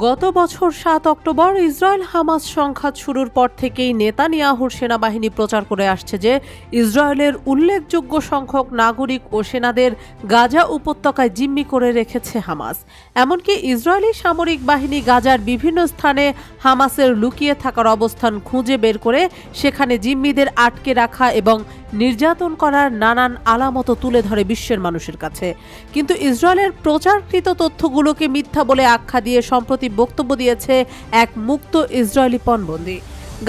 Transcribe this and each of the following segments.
গত বছর ৭ October Israel Hamas সংঘাত শুরুর পর থেকেই নেতানিয়াহুর সেনাবাহিনী প্রচার করে আসছে যে ইসরায়েলের উল্লেখযোগ্য সংখ্যক নাগরিক ও সেনাদের গাজা উপত্যকায় জিম্মি করে রেখেছে হামাস। এমনকি ইসরায়েলি সামরিক বাহিনী গাজার বিভিন্ন স্থানে হামাসের লুকিয়ে থাকার অবস্থান খুঁজে বের করে সেখানে জিম্মিদের আটকে রাখা এবং নির্যাতন করার নানান আলামত তুলে ধরে বিশ্বের মানুষের কাছে। কিন্তু ইসরায়েলের প্রচারকৃত তথ্যগুলোকে মিথ্যা বলে আখ্যা দিয়ে সম্প্রতি বক্তব্য দিয়েছে এক মুক্ত ইসরায়েলি পণবন্দী।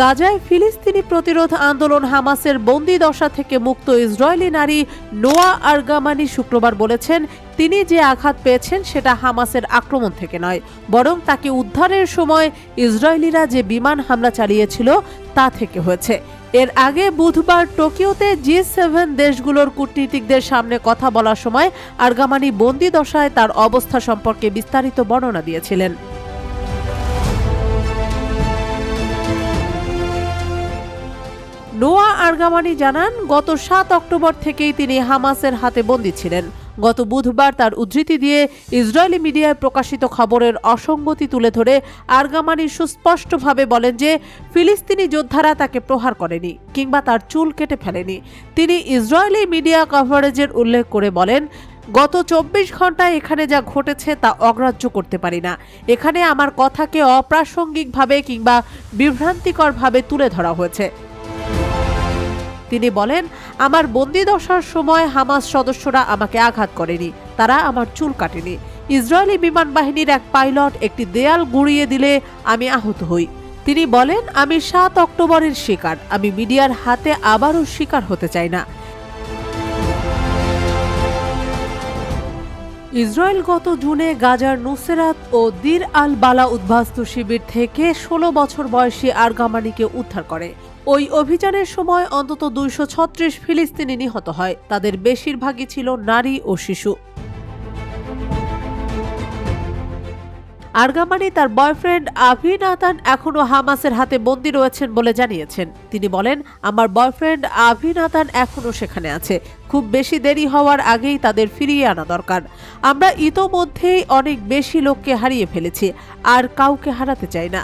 গাজায় ফিলিস্তিনি প্রতিরোধ আন্দোলন হামাসের বন্দী দশা থেকে মুক্ত ইসরায়েলি নারী নোয়া আরগামানি শুক্রবার বলেছেন, তিনি যে আঘাত পেয়েছেন সেটা হামাসের আক্রমণ থেকে নয়, বরং তাকে উদ্ধারের সময় ইসরায়েলিরা যে বিমান হামলা চালিয়েছিল তা থেকে হয়েছে। এর আগে বুধবার টোকিওতে G7 দেশগুলোর কূটনীতিকদের সামনে কথা বলার সময় আরগামানি বন্দী দশায় তার অবস্থা সম্পর্কে বিস্তারিত বর্ণনা দিয়েছিলেন। নোয়া আরগামানি জানান, গত ৭ অক্টোবর থেকেই তিনি হামাসের হাতে বন্দী ছিলেন। গত বুধবার তার উদ্ধৃতি দিয়ে ইসরায়েলি মিডিয়ায় প্রকাশিত খবরের অসঙ্গতি তুলে ধরে আরগামানি সুস্পষ্টভাবে বলেন যে ফিলিস্তিনি যোদ্ধারা তাকে প্রহার করেনি কিংবা তার চুল কেটে ফেলেনি। তিনি ইসরায়েলি মিডিয়া কভারেজের উল্লেখ করে বলেন, গত ২৪ ঘন্টায় এখানে যা ঘটেছে তা অগ্রাহ্য করতে পারি না। এখানে আমার কথাকে অপ্রাসঙ্গিকভাবে কিংবা বিভ্রান্তিকরভাবে তুলে ধরা হয়েছে। তিনি বলেন, আমার বন্দী দশার সময় হামাস সদস্যরা আমাকে আঘাত করেনি, তারা আমার চুল কাটেনি। ইসরায়েলি বিমান বাহিনীর এক পাইলট একটি দেয়াল গুঁড়িয়ে দিলে আমি আহত হই। তিনি বলেন, আমি ৭ অক্টোবরের শিকার, আমি মিডিয়ার হাতে আবারও শিকার হতে চাই না। ইসরায়েল গত জুনে গাজার নুসেরাত ও দির আল বালা উদ্বাস্তু শিবির থেকে ১৬ বছর বয়সী আরগামানিকে উদ্ধার করে। ওই অভিযানের সময় অন্তত ২৩৬ ফিলিস্তিনি নিহত হয়, তাদের বেশিরভাগই ছিল নারী ও শিশু। আরগামানি তার বয়ফ্রেন্ড আভি নাতান এখনও হামাসের হাতে বন্দী রয়েছেন বলে জানিয়েছেন। তিনি বলেন, আমার বয়ফ্রেন্ড আভি নাতান এখনও সেখানে আছে। খুব বেশি দেরি হওয়ার আগেই তাদের ফিরিয়ে আনা দরকার। আমরা ইতোমধ্যেই অনেক বেশি লোককে হারিয়ে ফেলেছি, আর কাউকে হারাতে চাই না।